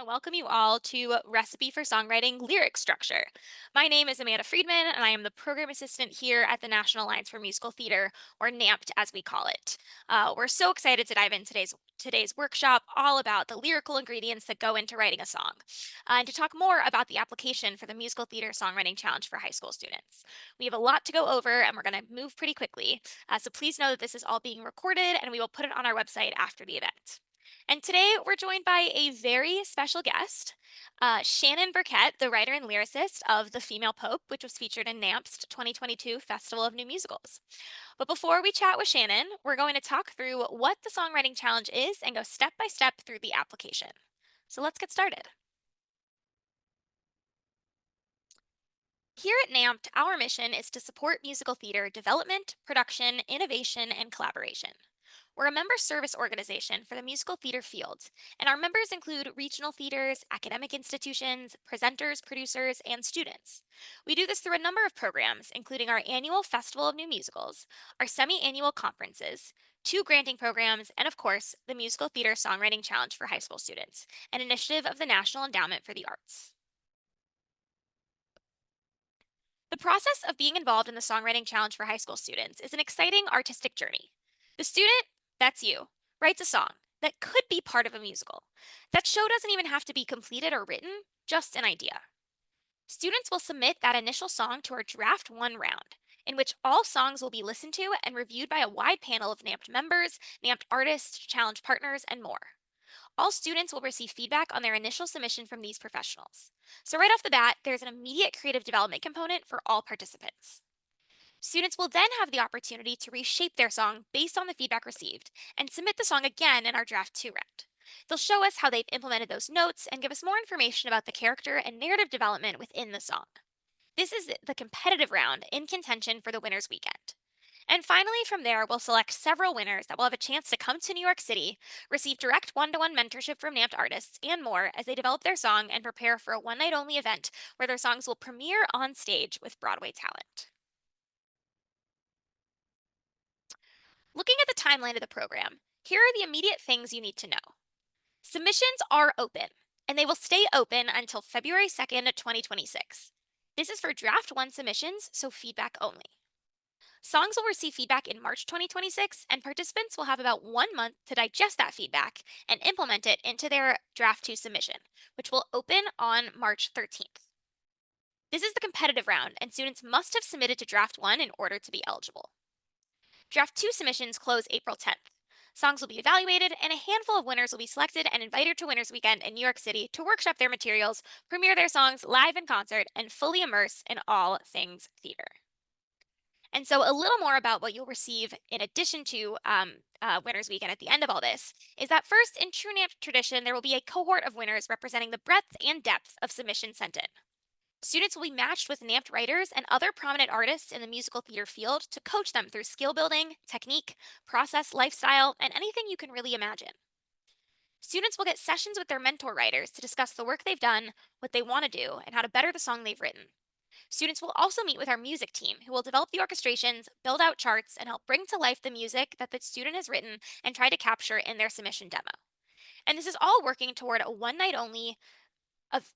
to welcome you all to Recipe for Songwriting Lyric Structure. My name is Amanda Friedman, and I am the program assistant here at the National Alliance for Musical Theater, or NAMT as we call it. We're so excited to dive in today's workshop, all about the lyrical ingredients that go into writing a song, and to talk more about the application for the Musical Theater Songwriting Challenge for high school students. We have a lot to go over, and we're going to move pretty quickly. So please know that this is all being recorded, and we will put it on our website after the event. And today we're joined by a very special guest, Shannon Burkett, the writer and lyricist of The Female Pope, which was featured in NAMP's 2022 Festival of New Musicals. But before we chat with Shannon, we're going to talk through what the Songwriting Challenge is and go step by step through the application. So let's get started. Here at NAMT, our mission is to support musical theater development, production, innovation, and collaboration. We're a member service organization for the musical theater field, and our members include regional theaters, academic institutions, presenters, producers, and students. We do this through a number of programs, including our annual Festival of New Musicals, our semi annual conferences, two granting programs, and of course, the Musical Theater Songwriting Challenge for high school students, an initiative of the National Endowment for the Arts. The process of being involved in the Songwriting Challenge for high school students is an exciting artistic journey. The student, that's you, writes a song that could be part of a musical. That show doesn't even have to be completed or written, just an idea. Students will submit that initial song to our Draft 1 round, in which all songs will be listened to and reviewed by a wide panel of NAMPT members, NAMPT artists, challenge partners, and more. All students will receive feedback on their initial submission from these professionals. So, right off the bat, there's an immediate creative development component for all participants. Students will then have the opportunity to reshape their song based on the feedback received and submit the song again in our Draft 2 round. They'll show us how they've implemented those notes and give us more information about the character and narrative development within the song. This is the competitive round in contention for the winner's weekend. And finally, from there, we'll select several winners that will have a chance to come to New York City, receive direct one to one mentorship from NAMPT artists, and more as they develop their song and prepare for a one night only event where their songs will premiere on stage with Broadway talent. Looking at the timeline of the program, here are the immediate things you need to know. Submissions are open, and they will stay open until February 2nd, 2026. This is for Draft 1 submissions, so feedback only. Songs will receive feedback in March 2026, and participants will have about 1 month to digest that feedback and implement it into their Draft 2 submission, which will open on March 13th. This is the competitive round, and students must have submitted to Draft 1 in order to be eligible. Draft 2 submissions close April 10th. Songs will be evaluated, and a handful of winners will be selected and invited to Winners Weekend in New York City to workshop their materials, premiere their songs live in concert, and fully immerse in all things theater. And so, a little more about what you'll receive in addition to Winners Weekend at the end of all this is that first, in true NAMP tradition, there will be a cohort of winners representing the breadth and depth of submissions sent in. Students will be matched with NAMPT writers and other prominent artists in the musical theater field to coach them through skill building, technique, process, lifestyle, and anything you can really imagine. Students will get sessions with their mentor writers to discuss the work they've done, what they want to do, and how to better the song they've written. Students will also meet with our music team, who will develop the orchestrations, build out charts, and help bring to life the music that the student has written and try to capture in their submission demo. And this is all working toward a one night only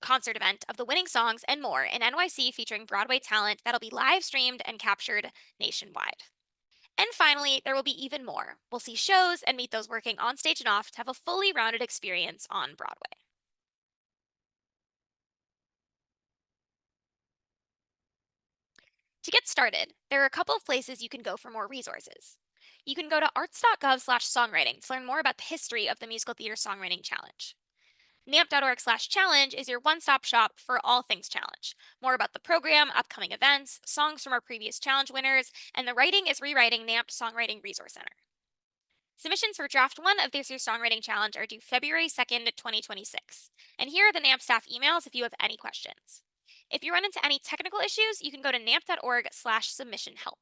concert event of the winning songs and more in NYC featuring Broadway talent that'll be live streamed and captured nationwide. And finally, there will be even more. We'll see shows and meet those working on stage and off to have a fully rounded experience on Broadway. To get started, there are a couple of places you can go for more resources. You can go to arts.gov/songwriting to learn more about the history of the Musical Theater Songwriting Challenge. NAMP.org/challenge is your one-stop shop for all things challenge. More about the program, upcoming events, songs from our previous challenge winners, and the Writing is Rewriting NAMP Songwriting Resource Center. Submissions for Draft 1 of this year's Songwriting Challenge are due February 2nd, 2026. And here are the NAMP staff emails if you have any questions. If you run into any technical issues, you can go to namp.org/submission help.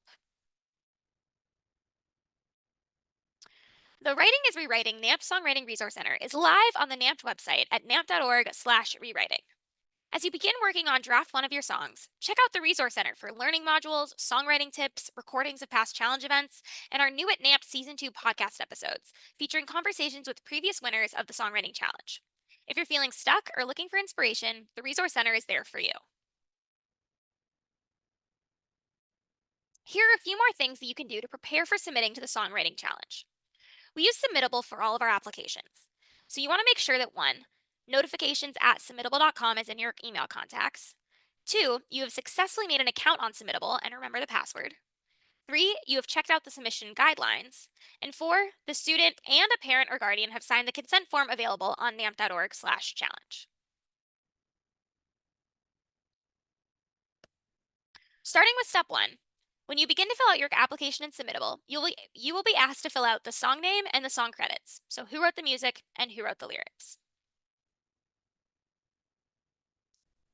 The Writing is Rewriting NAMP Songwriting Resource Center is live on the NAMP website at namp.org/rewriting. As you begin working on Draft 1 of your songs, check out the Resource Center for learning modules, songwriting tips, recordings of past challenge events, and our new at NAMP Season 2 podcast episodes, featuring conversations with previous winners of the Songwriting Challenge. If you're feeling stuck or looking for inspiration, the Resource Center is there for you. Here are a few more things that you can do to prepare for submitting to the Songwriting Challenge. We use Submittable for all of our applications. So you want to make sure that 1, notifications at submittable.com is in your email contacts. 2, you have successfully made an account on Submittable and remember the password. 3, you have checked out the submission guidelines. And 4, the student and a parent or guardian have signed the consent form available on namp.org/challenge. Starting with step 1, when you begin to fill out your application in Submittable, you will be asked to fill out the song name and the song credits. So who wrote the music and who wrote the lyrics.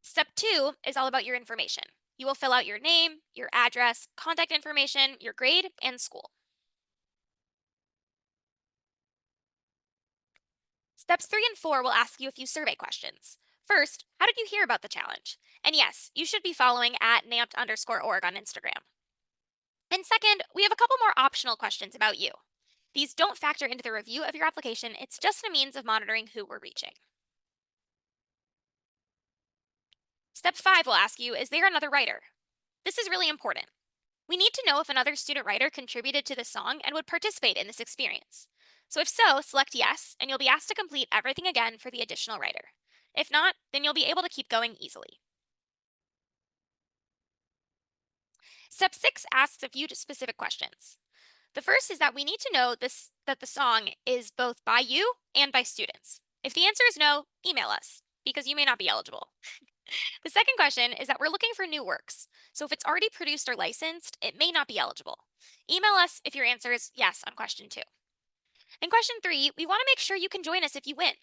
Step 2 is all about your information. You will fill out your name, your address, contact information, your grade, and school. Steps 3 and 4 will ask you a few survey questions. First, how did you hear about the challenge? And yes, you should be following at NAMT_org on Instagram. And second, we have a couple more optional questions about you. These don't factor into the review of your application, it's just a means of monitoring who we're reaching. Step 5 will ask you, is there another writer? This is really important. We need to know if another student writer contributed to the song and would participate in this experience. So if so, select yes, and you'll be asked to complete everything again for the additional writer. If not, then you'll be able to keep going easily. Step 6 asks a few specific questions. The first is that we need to know that the song is both by you and by students. If the answer is no, email us, because you may not be eligible. The second question is that we're looking for new works. So if it's already produced or licensed, it may not be eligible. Email us if your answer is yes on question 2. And question 3, we want to make sure you can join us if you win.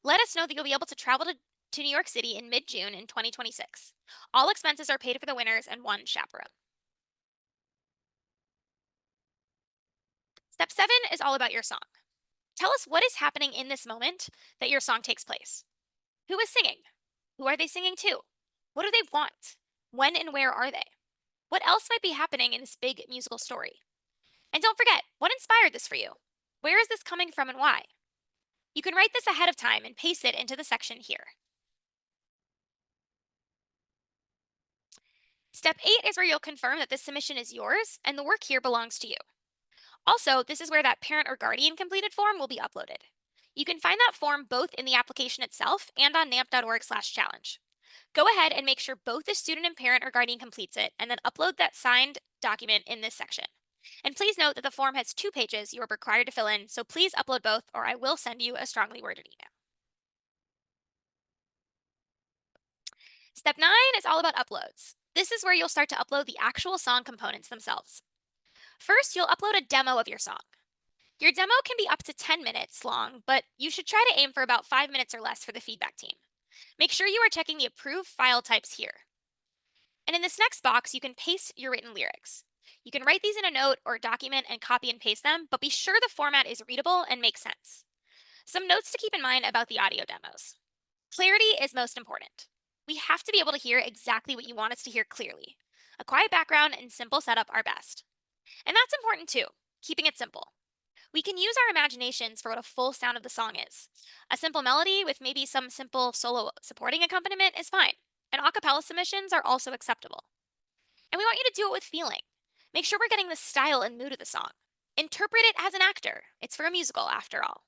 Let us know that you'll be able to travel to New York City in mid-June in 2026. All expenses are paid for the winners and one chaperone. Step 7 is all about your song. Tell us what is happening in this moment that your song takes place. Who is singing? Who are they singing to? What do they want? When and where are they? What else might be happening in this big musical story? And don't forget, what inspired this for you? Where is this coming from and why? You can write this ahead of time and paste it into the section here. Step 8 is where you'll confirm that this submission is yours and the work here belongs to you. Also, this is where that parent or guardian completed form will be uploaded. You can find that form both in the application itself and on namp.org/challenge. Go ahead and make sure both the student and parent or guardian completes it and then upload that signed document in this section. And please note that the form has 2 pages you are required to fill in, so please upload both or I will send you a strongly worded email. Step 9 is all about uploads. This is where you'll start to upload the actual song components themselves. First, you'll upload a demo of your song. Your demo can be up to 10 minutes long, but you should try to aim for about 5 minutes or less for the feedback team. Make sure you are checking the approved file types here. And in this next box, you can paste your written lyrics. You can write these in a note or document and copy and paste them, but be sure the format is readable and makes sense. Some notes to keep in mind about the audio demos. Clarity is most important. We have to be able to hear exactly what you want us to hear clearly. A quiet background and simple setup are best. And that's important too, keeping it simple. We can use our imaginations for what a full sound of the song is. A simple melody with maybe some simple solo supporting accompaniment is fine, and a cappella submissions are also acceptable. And we want you to do it with feeling. Make sure we're getting the style and mood of the song. Interpret it as an actor. It's for a musical after all.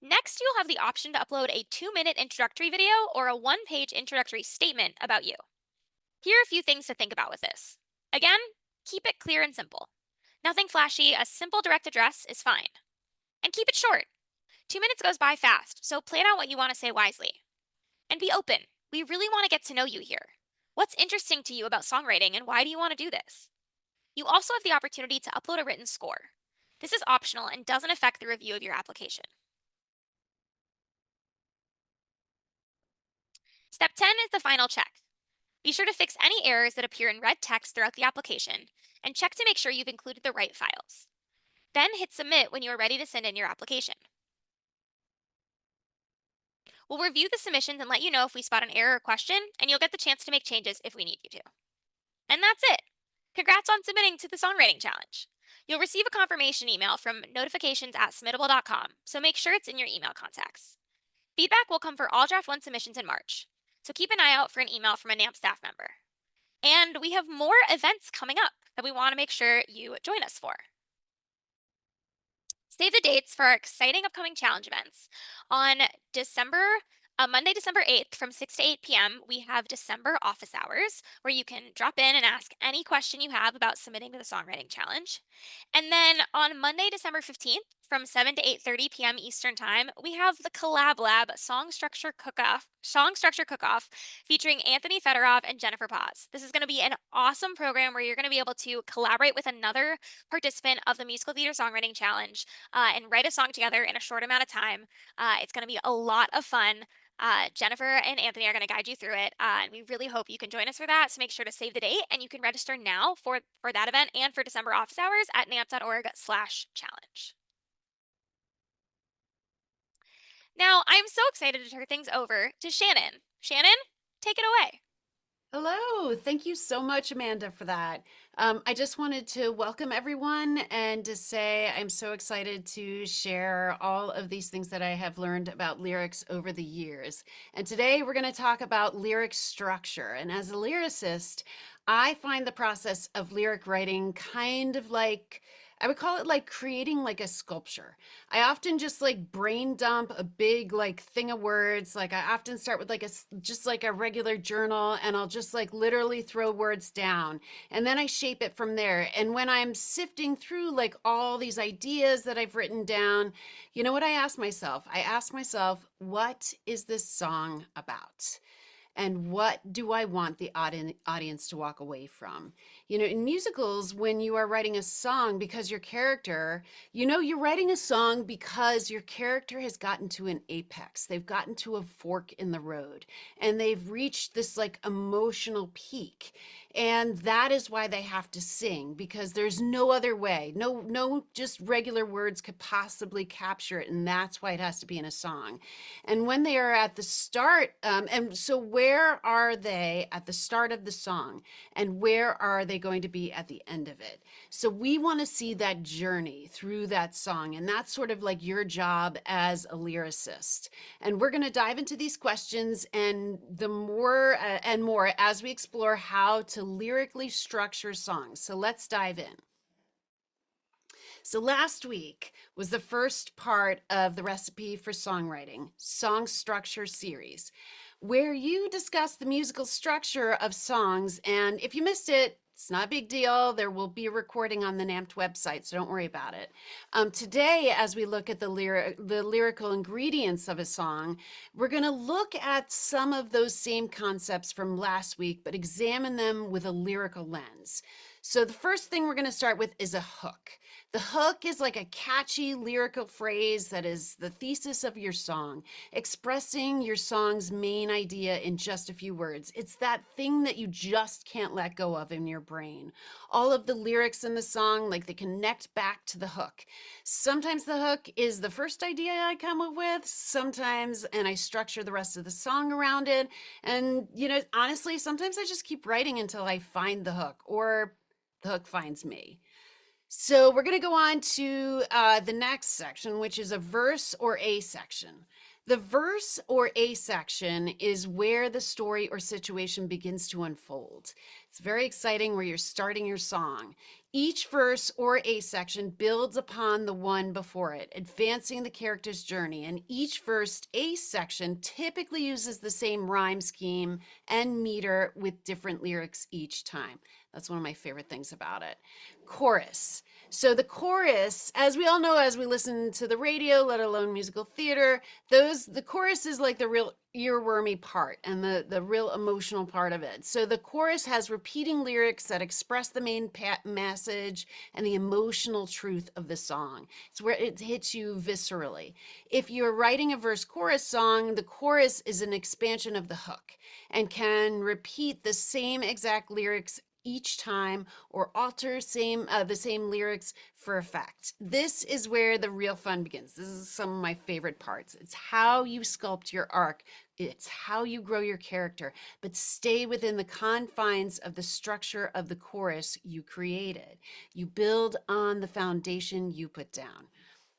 Next, you'll have the option to upload a 2-minute introductory video or a 1-page introductory statement about you. Here are a few things to think about with this. Again, keep it clear and simple. Nothing flashy, a simple direct address is fine. And keep it short. 2 minutes goes by fast, so plan out what you want to say wisely. And be open. We really want to get to know you here. What's interesting to you about songwriting and why do you want to do this? You also have the opportunity to upload a written score. This is optional and doesn't affect the review of your application. Step 10 is the final check. Be sure to fix any errors that appear in red text throughout the application and check to make sure you've included the right files. Then hit submit when you are ready to send in your application. We'll review the submissions and let you know if we spot an error or question, and you'll get the chance to make changes if we need you to. And that's it. Congrats on submitting to the Songwriting Challenge. You'll receive a confirmation email from notifications@submittable.com, so make sure it's in your email contacts. Feedback will come for all Draft 1 submissions in March, so keep an eye out for an email from a NAMT staff member. And we have more events coming up that we want to make sure you join us for. Save the dates for our exciting upcoming challenge events. On Monday, December 8th from 6 to 8 p.m., we have December office hours where you can drop in and ask any question you have about submitting to the Songwriting Challenge. And then on Monday, December 15th from 7 to 8:30 p.m. Eastern Time, we have the Collab Lab Song Structure Cook-Off featuring Anthony Fedorov and Jennifer Paz. This is going to be an awesome program where you're going to be able to collaborate with another participant of the Musical Theater Songwriting Challenge and write a song together in a short amount of time. It's going to be a lot of fun. Jennifer and Anthony are going to guide you through it, and we really hope you can join us for that. So make sure to save the date, and you can register now for that event and for December office hours at namp.org/challenge. Now, I'm so excited to turn things over to Shannon. Shannon, take it away. Hello. Thank you so much, Amanda, for that. I just wanted to welcome everyone and to say I'm so excited to share all of these things that I have learned about lyrics over the years. And today we're going to talk about lyric structure. And as a lyricist, I find the process of lyric writing kind of like I would call it like creating like a sculpture. I often just like brain dump a big like thing of words. Like I often start with like just like a regular journal, and I'll just like literally throw words down, and then I shape it from there. And when I'm sifting through like all these ideas that I've written down, you know what I ask myself? I ask myself, what is this song about? And what do I want the audience to walk away from? You know, in musicals, when you are writing a song because your character, you're writing a song because your character has gotten to an apex. They've gotten to a fork in the road, and they've reached this like emotional peak. And that is why they have to sing, because there's no other way. No, just regular words could possibly capture it. And that's why it has to be in a song. And when they are at the start, and so where are they at the start of the song, and where are they going to be at the end of it? So we want to see that journey through that song, and that's sort of like your job as a lyricist. And we're going to dive into these questions and the more and more as we explore how to lyrically structure songs. So let's dive in. So last week was the first part of the Recipe for Songwriting Song Structure series, where you discuss the musical structure of songs. And if you missed it, it's not a big deal. There will be a recording on the NAMT website, so don't worry about it. Today, as we look at the lyrical ingredients of a song, we're going to look at some of those same concepts from last week, but examine them with a lyrical lens. So the first thing we're going to start with is a hook. The hook is like a catchy lyrical phrase that is the thesis of your song, expressing your song's main idea in just a few words. It's that thing that you just can't let go of in your brain. All of the lyrics in the song, like they connect back to the hook. Sometimes the hook is the first idea I come up with, sometimes, and I structure the rest of the song around it. And, honestly, sometimes I just keep writing until I find the hook, or the hook finds me. So we're going to go on to the next section, which is a verse or a section. The verse or a section is where the story or situation begins to unfold. It's very exciting where you're starting your song. Each verse or a section builds upon the one before it, advancing the character's journey. And each verse a section typically uses the same rhyme scheme and meter with different lyrics each time. That's one of my favorite things about it. Chorus. So the chorus, as we all know, as we listen to the radio, let alone musical theater, the chorus is like the real earwormy part and the real emotional part of it. So the chorus has repeating lyrics that express the main message and the emotional truth of the song. It's where it hits you viscerally. If you're writing a verse chorus song, the chorus is an expansion of the hook and can repeat the same exact lyrics each time or alter the same lyrics for effect. This is where the real fun begins. This is some of my favorite parts. It's how you sculpt your arc. It's how you grow your character, but stay within the confines of the structure of the chorus you created. You build on the foundation you put down.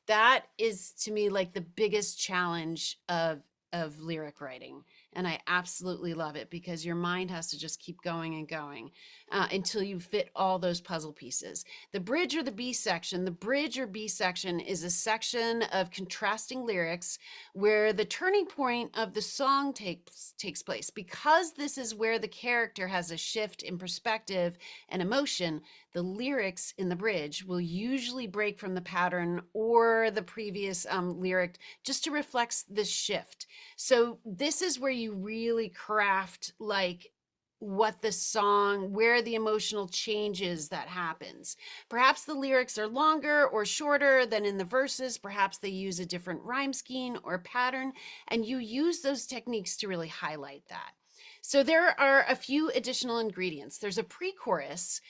That is to me like the biggest challenge of lyric writing, and I absolutely love it because your mind has to just keep going and going until you fit all those puzzle pieces. The bridge or the B section, the bridge or B section is a section of contrasting lyrics where the turning point of the song takes place. Because this is where the character has a shift in perspective and emotion, the lyrics in the bridge will usually break from the pattern or the previous lyric just to reflect this shift. So this is where you really craft like what the song, where the emotional changes that happens. Perhaps the lyrics are longer or shorter than in the verses. Perhaps they use a different rhyme scheme or pattern, and you use those techniques to really highlight that. So there are a few additional ingredients. There's a pre-chorus,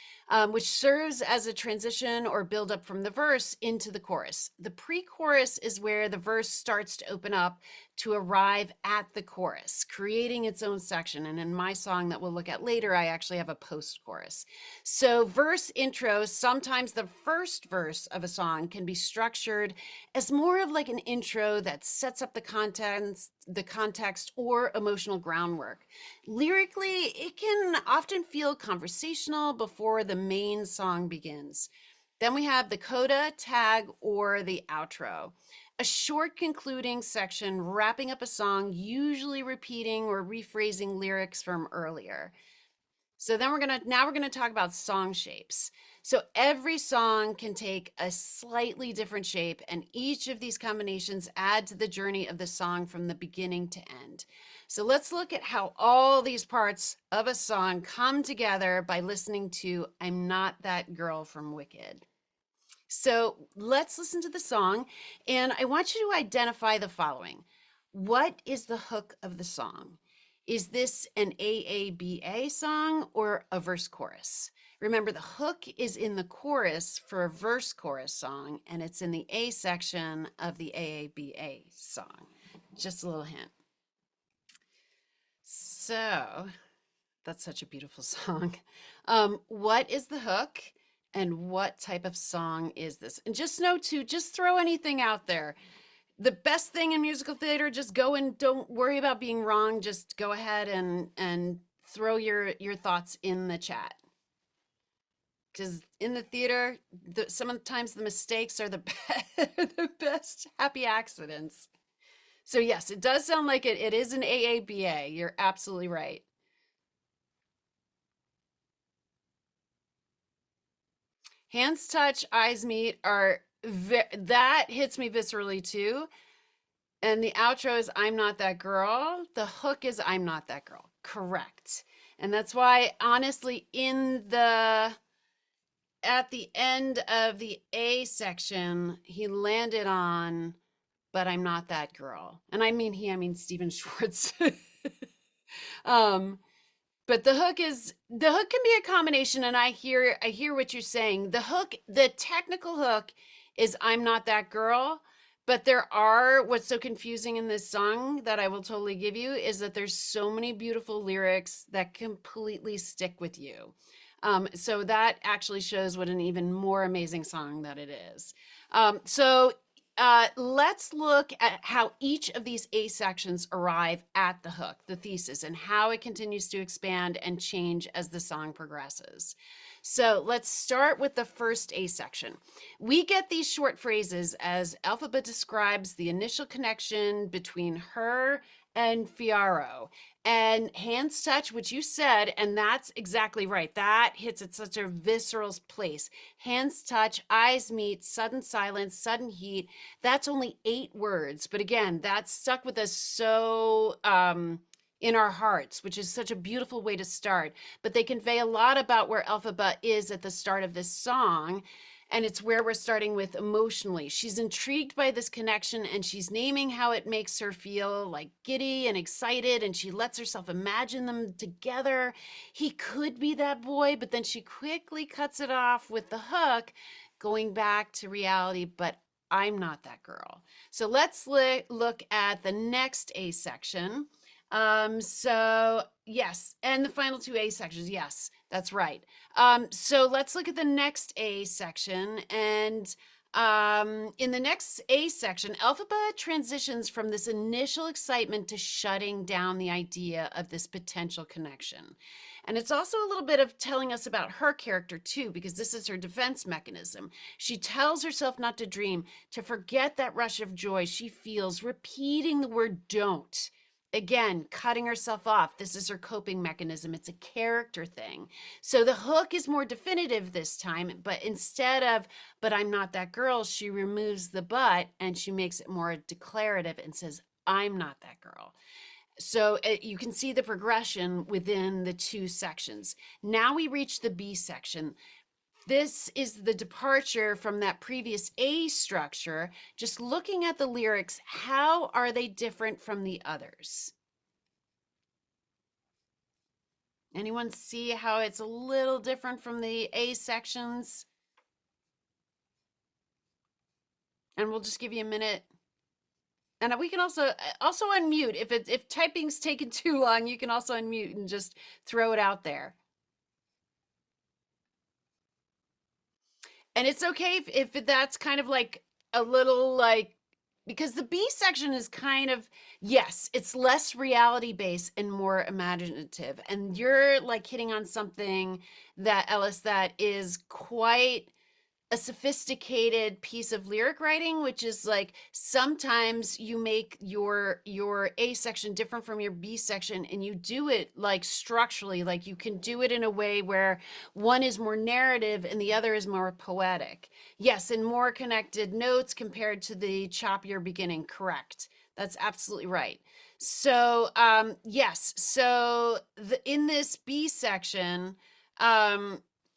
which serves as a transition or build up from the verse into the chorus. The pre-chorus is where the verse starts to open up to arrive at the chorus, creating its own section. And in my song that we'll look at later, I actually have a post-chorus. So verse intro, sometimes the first verse of a song can be structured as more of like an intro that sets up the context or emotional groundwork. Lyrically, it can often feel conversational before the main song begins. Then we have the coda, tag, or the outro. A short concluding section wrapping up a song, usually repeating or rephrasing lyrics from earlier. So then we're gonna talk about song shapes. So every song can take a slightly different shape, and each of these combinations add to the journey of the song from the beginning to end. So let's look at how all these parts of a song come together by listening to I'm Not That Girl from Wicked. So let's listen to the song, and I want you to identify the following. What is the hook of the song? Is this an AABA song or a verse chorus? Remember, the hook is in the chorus for a verse chorus song, and it's in the A section of the AABA song. Just a little hint. So that's such a beautiful song. What is the hook? And what type of song is this? And just know to just throw anything out there. The best thing in musical theater, just go and don't worry about being wrong. Just go ahead and throw your thoughts in the chat. Because in the theater, sometimes the mistakes are the the best happy accidents. So yes, it does sound like it is an AABA. You're absolutely right. Hands touch, eyes meet are that hits me viscerally too. And the outro is I'm Not That Girl. The hook is I'm Not That Girl. Correct. And that's why honestly at the end of the A section, he landed on but I'm not that girl. And I mean Stephen Schwartz. um but the hook can be a combination, and I hear what you're saying. The technical hook is I'm Not That Girl, but what's so confusing in this song that I will totally give you is that there's so many beautiful lyrics that completely stick with you. So that actually shows what an even more amazing song that it is. Let's look at how each of these A sections arrive at the hook, the thesis, and how it continues to expand and change as the song progresses. So let's start with the first A section. We get these short phrases as Alphaba describes the initial connection between her and Fiaro. And hands touch, which you said, and that's exactly right. That hits at such a visceral place. Hands touch, eyes meet, sudden silence, sudden heat. That's only 8 words. But again, that's stuck with us so in our hearts, which is such a beautiful way to start. But they convey a lot about where Elphaba is at the start of this song. And it's where we're starting with emotionally. She's intrigued by this connection and she's naming how it makes her feel like giddy and excited. And she lets herself imagine them together. He could be that boy, but then she quickly cuts it off with the hook, going back to reality. But I'm not that girl. So let's look at the next A section. So yes, and the final two A sections. Yes, that's right. So let's look at the next A section. And in the next A section, Elphaba transitions from this initial excitement to shutting down the idea of this potential connection. And it's also a little bit of telling us about her character too, because this is her defense mechanism. She tells herself not to dream, to forget that rush of joy she feels, repeating the word don't. Again, cutting herself off. This is her coping mechanism. It's a character thing. So the hook is more definitive this time, but instead of, but I'm not that girl, she removes the but and she makes it more declarative and says, I'm not that girl. So you can see the progression within the two sections. Now we reach the B section. This is the departure from that previous A structure. Just looking at the lyrics, how are they different from the others? Anyone see how it's a little different from the A sections? And we'll just give you a minute. And we can also unmute. If typing's taken too long, you can also unmute and just throw it out there. And it's okay if that's kind of like a little like, because the B section is kind of, yes, it's less reality based and more imaginative. And you're like hitting on something that, Ellis, that is quite a sophisticated piece of lyric writing, which is like sometimes you make your A section different from your B section and you do it like structurally, like you can do it in a way where one is more narrative and the other is more poetic. Yes, and more connected notes compared to the choppier beginning. Correct. That's absolutely right. So yes, so in this B section,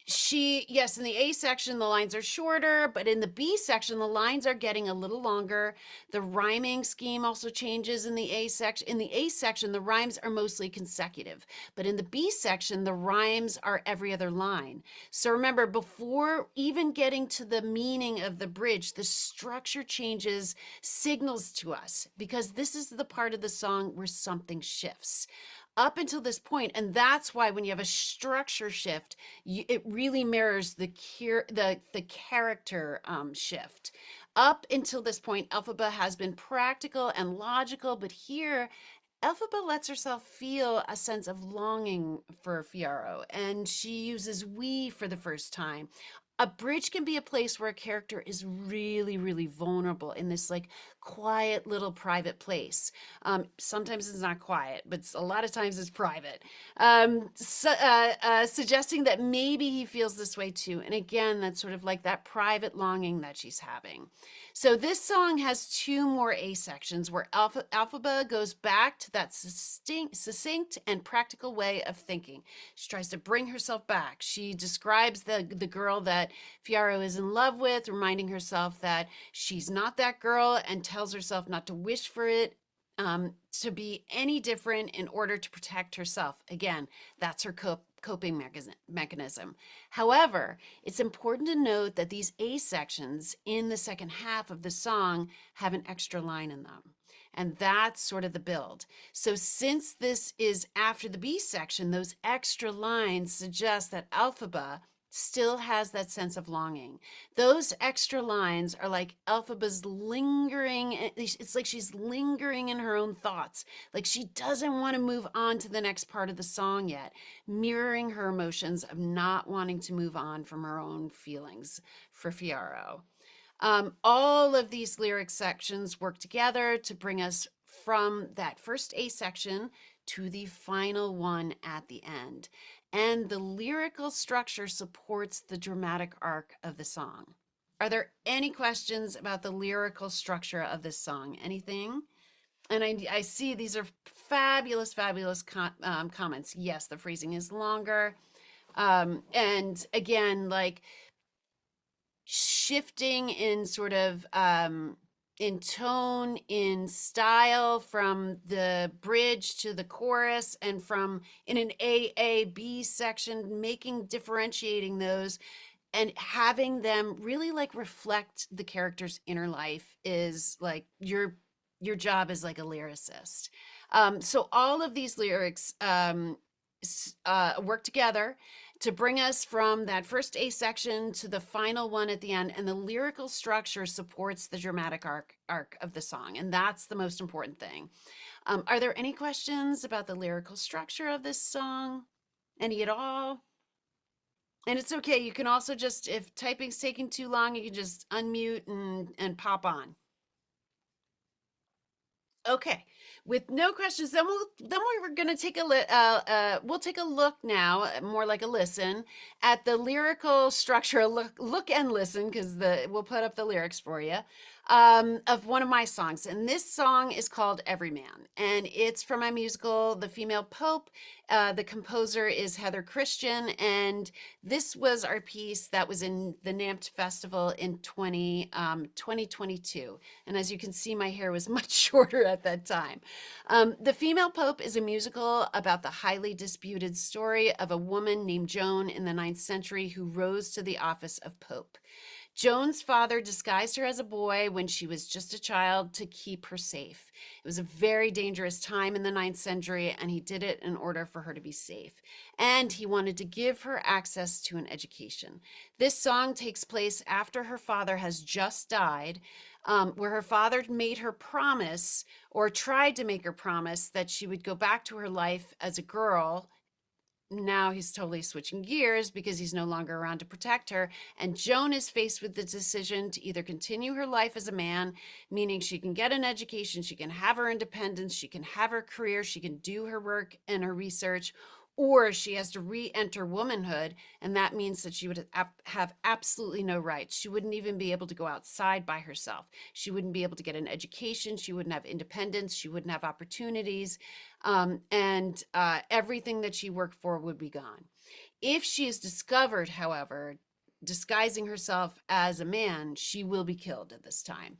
yes, in the A section the lines are shorter, but in the B section the lines are getting a little longer. The rhyming scheme also changes in the A section. In the A section the rhymes are mostly consecutive, but in the B section the rhymes are every other line. So remember, before even getting to the meaning of the bridge, the structure changes signals to us, because this is the part of the song where something shifts up until this point. And that's why when you have a structure shift, it really mirrors the character shift. Up until this point, Elphaba has been practical and logical, but here Elphaba lets herself feel a sense of longing for Fiaro, and she uses we for the first time. A bridge can be a place where a character is really, really vulnerable in this like quiet little private place. Sometimes it's not quiet, but a lot of times it's private. Suggesting that maybe he feels this way too. And again, that's sort of like that private longing that she's having. So this song has two more A sections where Elphaba goes back to that succinct and practical way of thinking. She tries to bring herself back. She describes the girl that Fiaro is in love with, reminding herself that she's not that girl, and tells herself not to wish for it to be any different in order to protect herself. Again, that's her coping mechanism. However, it's important to note that these A sections in the second half of the song have an extra line in them. And that's sort of the build. So since this is after the B section, those extra lines suggest that Elphaba still has that sense of longing. Those extra lines are like Elphaba's lingering. It's like she's lingering in her own thoughts. Like she doesn't want to move on to the next part of the song yet, mirroring her emotions of not wanting to move on from her own feelings for Fiaro. All of these lyric sections work together to bring us from that first A section to the final one at the end. And the lyrical structure supports the dramatic arc of the song. Are there any questions about the lyrical structure of this song? Anything? And I see these are fabulous, fabulous comments. Yes, the phrasing is longer. And again, like shifting in sort of in tone, in style from the bridge to the chorus, and from in an A, B section, differentiating those and having them really like reflect the character's inner life is like your job as like a lyricist. So all of these lyrics work together to bring us from that first A section to the final one at the end, and the lyrical structure supports the dramatic arc of the song, and that's the most important thing. Are there any questions about the lyrical structure of this song? Any at all? And it's okay. You can also just, if typing's taking too long, you can just unmute and pop on. Okay, with no questions, then we're going to take we'll take a look now, more like a listen at the lyrical structure. Look and listen, because we'll put up the lyrics for you, of one of my songs, and this song is called Everyman, and it's from my musical The Female Pope. The composer is Heather Christian, and this was our piece that was in the NAMT festival in 2022. And as you can see, my hair was much shorter at that time. The Female Pope is a musical about the highly disputed story of a woman named Joan in the 9th century who rose to the office of Pope. Joan's father disguised her as a boy when she was just a child to keep her safe. It was a very dangerous time in the 9th century, and he did it in order for her to be safe. And he wanted to give her access to an education. This song takes place after her father has just died, where her father made her promise, or tried to make her promise, that she would go back to her life as a girl. Now he's totally switching gears because he's no longer around to protect her. And Joan is faced with the decision to either continue her life as a man, meaning she can get an education, she can have her independence, she can have her career, she can do her work and her research, or she has to re-enter womanhood, and that means that she would have absolutely no rights. She wouldn't even be able to go outside by herself. She wouldn't be able to get an education. She wouldn't have independence. She wouldn't have opportunities. And everything that she worked for would be gone. If she is discovered, however, disguising herself as a man, she will be killed at this time.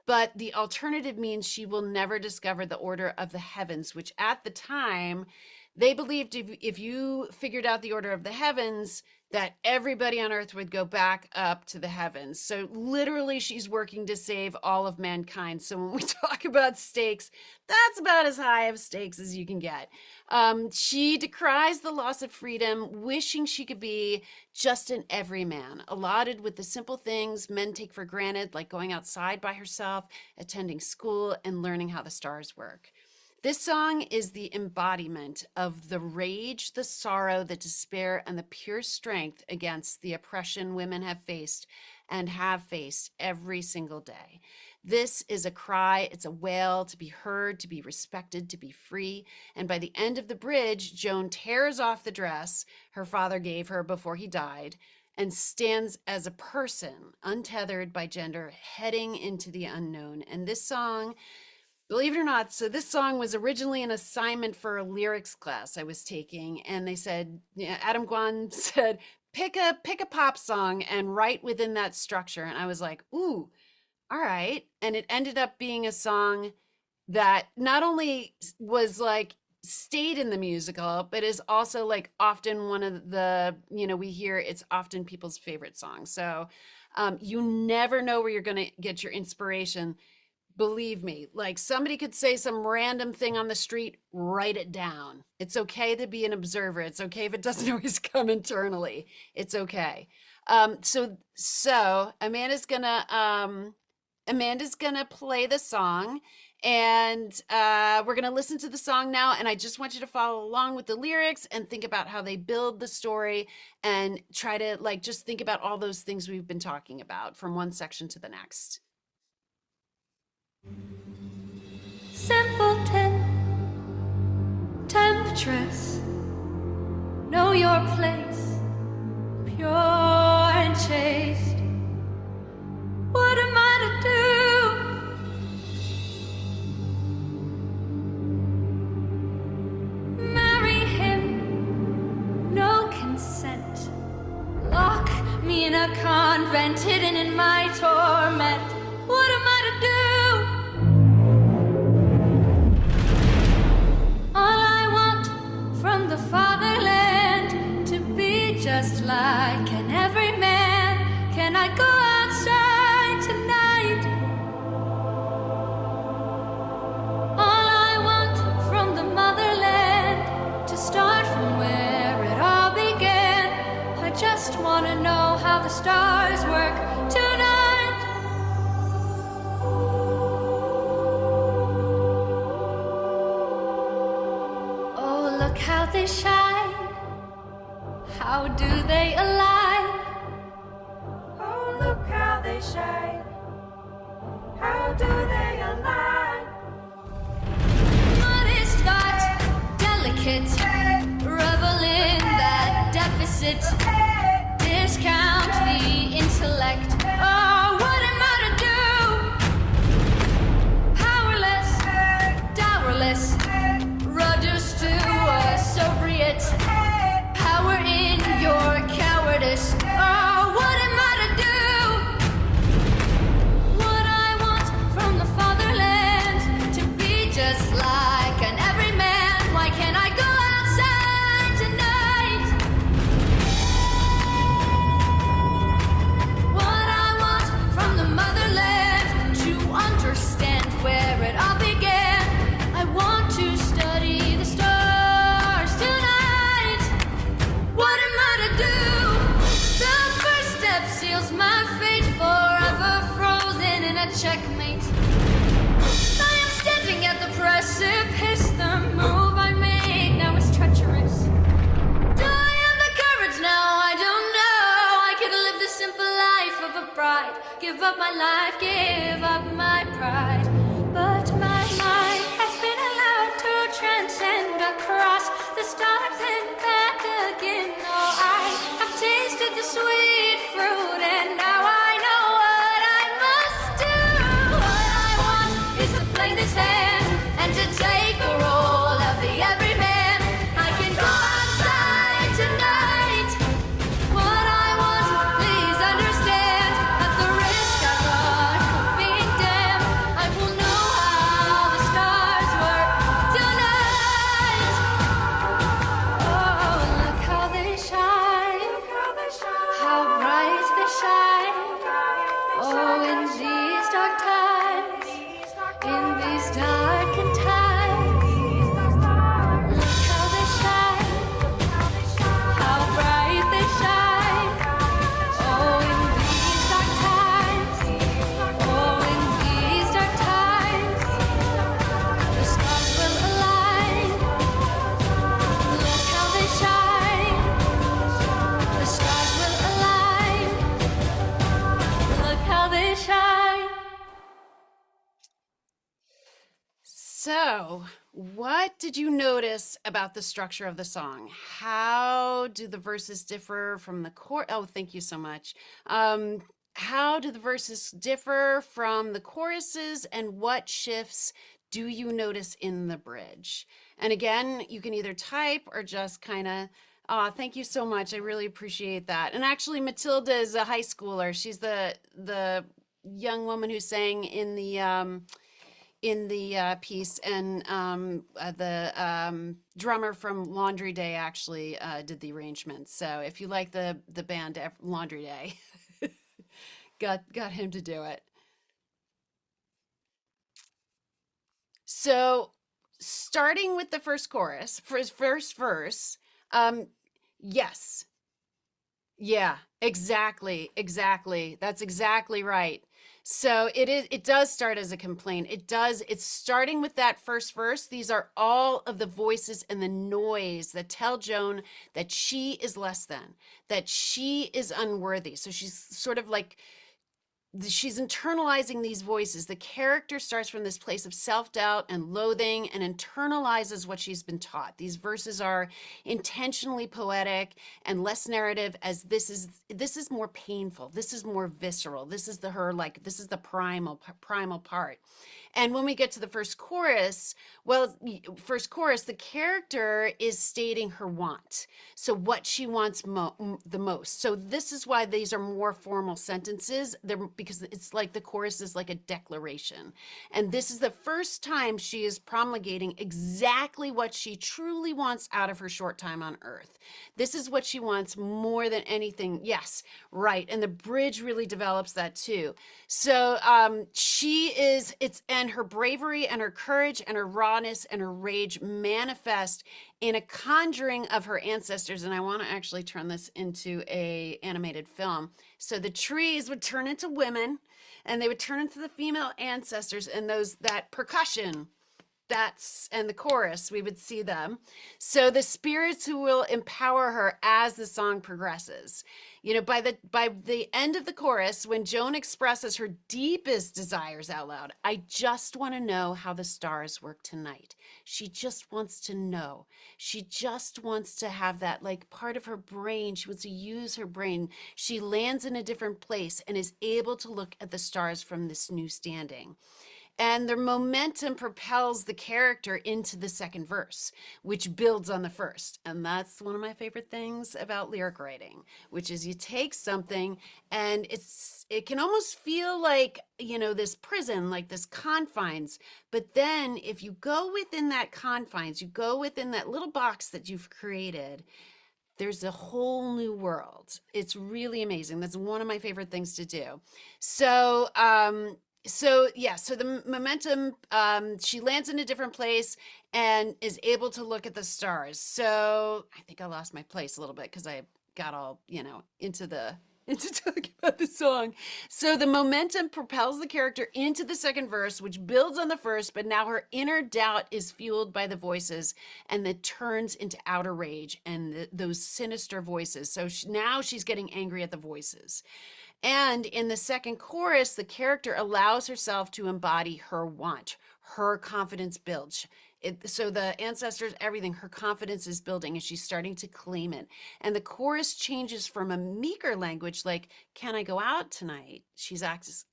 But the alternative means she will never discover the order of the heavens, which at the time, they believed if you figured out the order of the heavens, that everybody on earth would go back up to the heavens. So literally, she's working to save all of mankind. So when we talk about stakes, that's about as high of stakes as you can get. She decries the loss of freedom, wishing she could be just an everyman, allotted with the simple things men take for granted, like going outside by herself, attending school, and learning how the stars work. This song is the embodiment of the rage, the sorrow, the despair, and the pure strength against the oppression women have faced and have faced every single day. This is a cry, it's a wail to be heard, to be respected, to be free. And by the end of the bridge, Joan tears off the dress her father gave her before he died and stands as a person, untethered by gender, heading into the unknown. And this song, believe it or not, so this song was originally an assignment for a lyrics class I was taking, and they said, Adam Guan said, pick a pop song and write within that structure. And I was like, ooh, all right. And it ended up being a song that not only was like stayed in the musical, but is also like often one of the, we hear it's often people's favorite songs. So you never know where you're going to get your inspiration. Believe me, like somebody could say some random thing on the street, write it down. It's okay to be an observer. It's okay if it doesn't always come internally. It's okay. So Amanda's gonna play the song, and we're gonna listen to the song now. And I just want you to follow along with the lyrics and think about how they build the story, and try to just think about all those things we've been talking about from one section to the next. Simpleton, temptress, know your place, pure and chaste. What am I to do? Marry him, no consent, lock me in a a convent, hidden in my torment. What am I to do? All I want from the fatherland to be just like an everyman. Can I go outside tonight? All I want from the motherland to start from where it all began. I just want to know how the stars work tonight. Oh, look how they shine. How do they align? Oh, look how they shine. How do they align? Modest thought, delicate, revel in that deficit. Discount the intellect. Oh, what am I to do? Powerless, dowerless, reduced to a sobriet. Power in your cowardice. Oh, what am I to do? What I want from the fatherland to be just like an everyman. Why can't I go outside tonight? What I want from the motherland to understand where it all began. I want to study the stars tonight. What am I to do? The first step seals my fate, forever frozen in a checkmate. I am standing at the precipice. The move I make now is treacherous. Do I have the courage now? I don't know. I could live the simple life of a bride. Give up my life, give up my pride. But my mind has been allowed to transcend across the stars and back again. Oh, I have tasted the sweet fruit, and now I know what I must do. What I want is to play this hand and to take the role of the everyman. I can go outside tonight. What I want, please understand. At the risk I run of being damned, I will know how the stars work tonight. Oh, look how they shine. How bright they shine. Oh, in these dark times, in these darkened times. Look how they shine. How bright they shine. Oh, in these dark times. Oh, in these dark times. The stars will align. Look how they shine. The stars will align. Look how they shine. So, what did you notice about the structure of the song? How do the verses differ from the chorus? Oh, thank you so much. How do the verses differ from the choruses, and what shifts do you notice in the bridge? And again, you can either type or just kind of, thank you so much. I really appreciate that. And actually, Matilda is a high schooler. She's the young woman who sang in the piece, and the drummer from Laundry Day actually did the arrangements. So if you like the band Laundry Day, got him to do it. So starting with the first chorus, first verse, yes, yeah, exactly. That's exactly right. So it does start as a complaint. It's starting with that first verse. These are all of the voices and the noise that tell Joan that she is less than, that she is unworthy. So she's sort of like, she's internalizing these voices. The character starts from this place of self-doubt and loathing and internalizes what she's been taught. These verses are intentionally poetic and less narrative, as this is more painful. This is more visceral. This is the primal part. And when we get to the first chorus, well, first chorus, the character is stating her want. So what she wants the most. So this is why these are more formal sentences. Because it's like the chorus is like a declaration. And this is the first time she is promulgating exactly what she truly wants out of her short time on earth. This is what she wants more than anything. Yes, right. And the bridge really develops that too. So and her bravery and her courage and her rawness and her rage manifest in a conjuring of her ancestors. And I want to actually turn this into a animated film. So the trees would turn into women, and they would turn into the female ancestors, and that percussion, and the chorus, we would see them. So the spirits who will empower her as the song progresses. By the end of the chorus, when Joan expresses her deepest desires out loud, I just want to know how the stars work tonight. She just wants to know. She just wants to have that, like, part of her brain. She wants to use her brain. She lands in a different place and is able to look at the stars from this new standing. And the momentum propels the character into the second verse, which builds on the first. And that's one of my favorite things about lyric writing, which is you take something and it can almost feel like, this prison, like this confines. But then if you go within that confines, you go within that little box that you've created, there's a whole new world. It's really amazing. That's one of my favorite things to do. So the momentum, she lands in a different place and is able to look at the stars. So I think I lost my place a little bit because I got all, into talking about the song. So the momentum propels the character into the second verse, which builds on the first, but now her inner doubt is fueled by the voices, and that turns into outer rage and those sinister voices. So now she's getting angry at the voices. And in the second chorus, the character allows herself to embody her want. Her confidence builds. So the ancestors, everything, her confidence is building, and she's starting to claim it. And the chorus changes from a meeker language, like, can I go out tonight? She's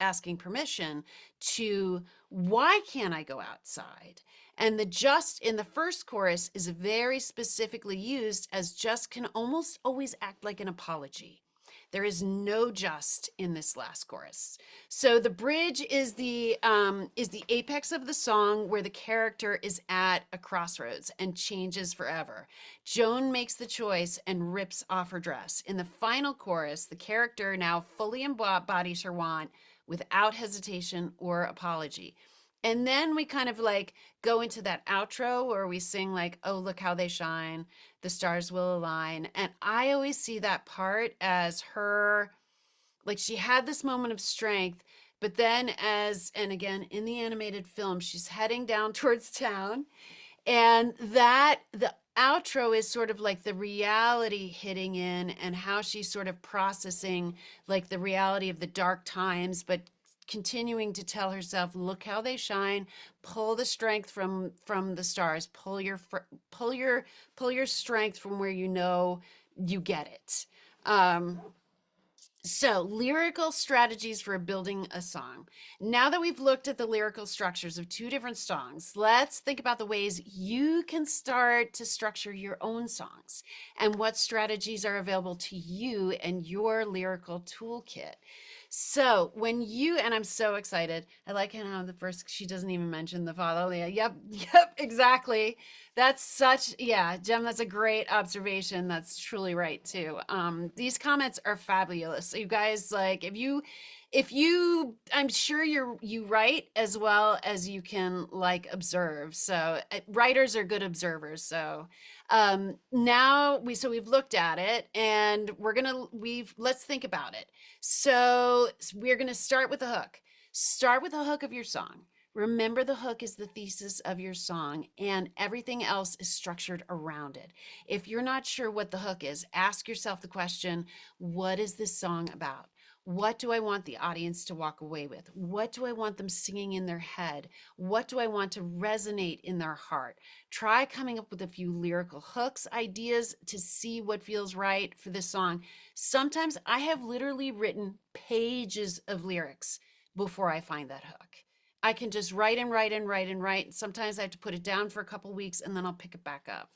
asking permission, to, why can't I go outside? And the just in the first chorus is very specifically used, as just can almost always act like an apology. There is no just in this last chorus. So the bridge is the apex of the song, where the character is at a crossroads and changes forever. Joan makes the choice and rips off her dress. In the final chorus, the character now fully embodies her want without hesitation or apology. And then we kind of like go into that outro where we sing like, oh, look how they shine, the stars will align. And I always see that part as her, like, she had this moment of strength, but then and again, in the animated film, she's heading down towards town. And the outro is sort of like the reality hitting in, and how she's sort of processing like the reality of the dark times, but continuing to tell herself, look how they shine, pull the strength from the stars, pull your strength from where you get it. So lyrical strategies for building a song. Now that we've looked at the lyrical structures of two different songs, let's think about the ways you can start to structure your own songs and what strategies are available to you and your lyrical toolkit. So and I'm so excited. I like how the first, she doesn't even mention the father. Yep, exactly. Jem, that's a great observation. That's truly right too. These comments are fabulous. So you guys, like, if you, I'm sure you write as well as you can like observe. So writers are good observers. So we've looked at it, and let's think about it. So we're going to start with the hook. Start with the hook of your song. Remember, the hook is the thesis of your song, and everything else is structured around it. If you're not sure what the hook is, ask yourself the question, what is this song about? What do I want the audience to walk away with? What do I want them singing in their head? What do I want to resonate in their heart? Try coming up with a few lyrical hooks, ideas to see what feels right for this song. Sometimes I have literally written pages of lyrics before I find that hook. I can just write and write and write and write. Sometimes I have to put it down for a couple weeks and then I'll pick it back up.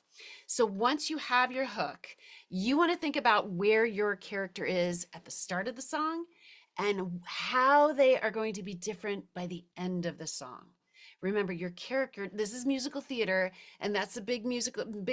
So once you have your hook, you want to think about where your character is at the start of the song and how they are going to be different by the end of the song. Remember, your character, this is musical theater, and that's the big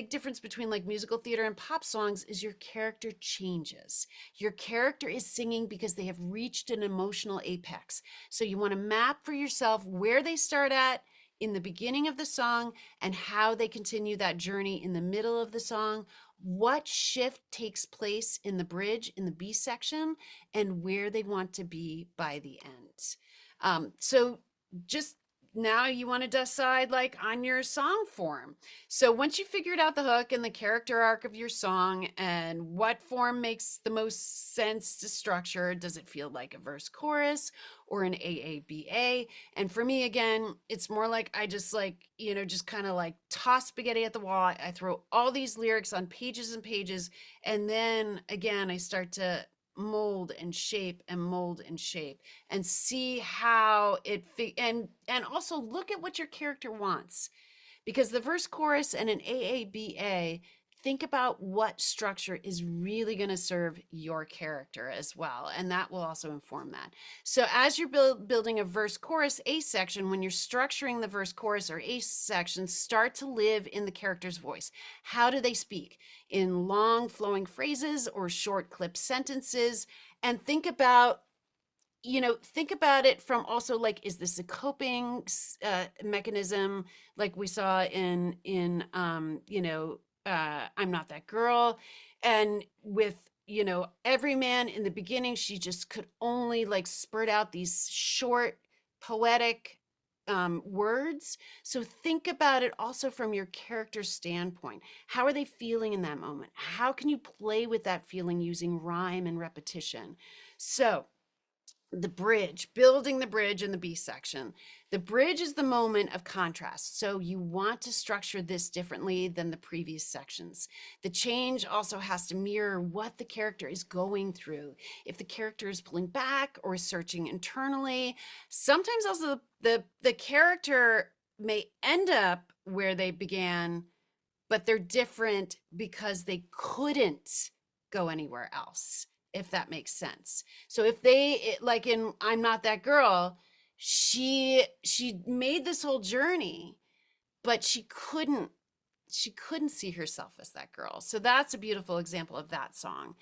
difference between like musical theater and pop songs is your character changes. Your character is singing because they have reached an emotional apex. So you want to map for yourself where they start at in the beginning of the song and how they continue that journey in the middle of the song. What shift takes place in the bridge, in the B section, and where they want to be by the end. So just now you want to decide like on your song form. So once you figured out the hook and the character arc of your song and what form makes the most sense to structure, does it feel like a verse chorus or an AABA? And for me, again, it's more like I just like, just kind of like toss spaghetti at the wall. I throw all these lyrics on pages and pages. And then again, I start to mold and shape and see how and also look at what your character wants, because the verse chorus and an AABA, think about what structure is really going to serve your character as well, and that will also inform that. So as you're building a verse chorus A section, when you're structuring the verse chorus or A section, start to live in the character's voice. How do they speak? In long flowing phrases or short clip sentences? And think about it from also like, is this a coping mechanism like we saw in I'm Not That Girl, and with every man in the beginning, she just could only like spurt out these short poetic words. So think about it also from your character standpoint. How are they feeling in that moment? How can you play with that feeling using rhyme and repetition? So the bridge, building the bridge in the B section. The bridge is the moment of contrast. So you want to structure this differently than the previous sections. The change also has to mirror what the character is going through. If the character is pulling back or searching internally, sometimes also the character may end up where they began, but they're different because they couldn't go anywhere else, if that makes sense. So if like in I'm Not That Girl, she made this whole journey, but she couldn't see herself as that girl. So that's a beautiful example of that song.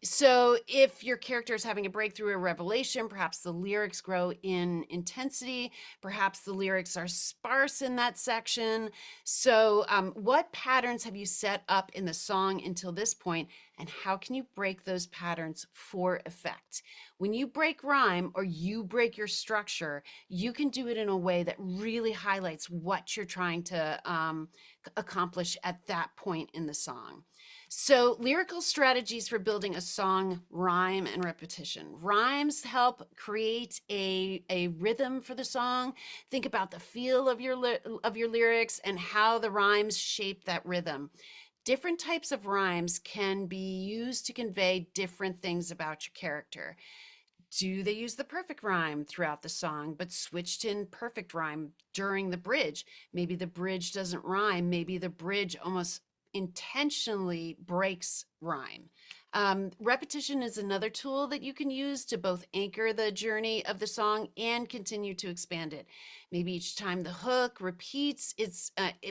So if your character is having a breakthrough or revelation, perhaps the lyrics grow in intensity, perhaps the lyrics are sparse in that section. So what patterns have you set up in the song until this point, and how can you break those patterns for effect? When you break rhyme or you break your structure, you can do it in a way that really highlights what you're trying to accomplish at that point in the song. So lyrical strategies for building a song: rhyme and repetition. Rhymes help create a rhythm for the song. Think about the feel of your lyrics and how the rhymes shape that rhythm. Different types of rhymes can be used to convey different things about your character. Do they use the perfect rhyme throughout the song, but switched in perfect rhyme during the bridge? Maybe the bridge doesn't rhyme. Maybe the bridge almost intentionally breaks rhyme. Repetition is another tool that you can use to both anchor the journey of the song and continue to expand it. Maybe each time the hook repeats,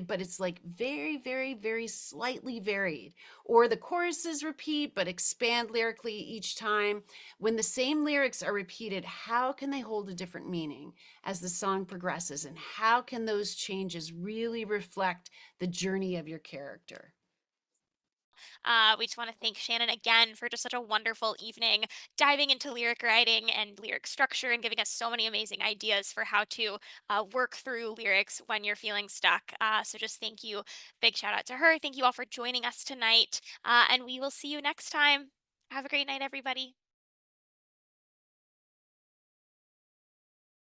but it's like very, very, very slightly varied. Or the choruses repeat, but expand lyrically each time. When the same lyrics are repeated, how can they hold a different meaning as the song progresses? And how can those changes really reflect the journey of your character? We just want to thank Shannon again for just such a wonderful evening, diving into lyric writing and lyric structure and giving us so many amazing ideas for how to work through lyrics when you're feeling stuck. So just thank you. Big shout out to her. Thank you all for joining us tonight. And we will see you next time. Have a great night, everybody.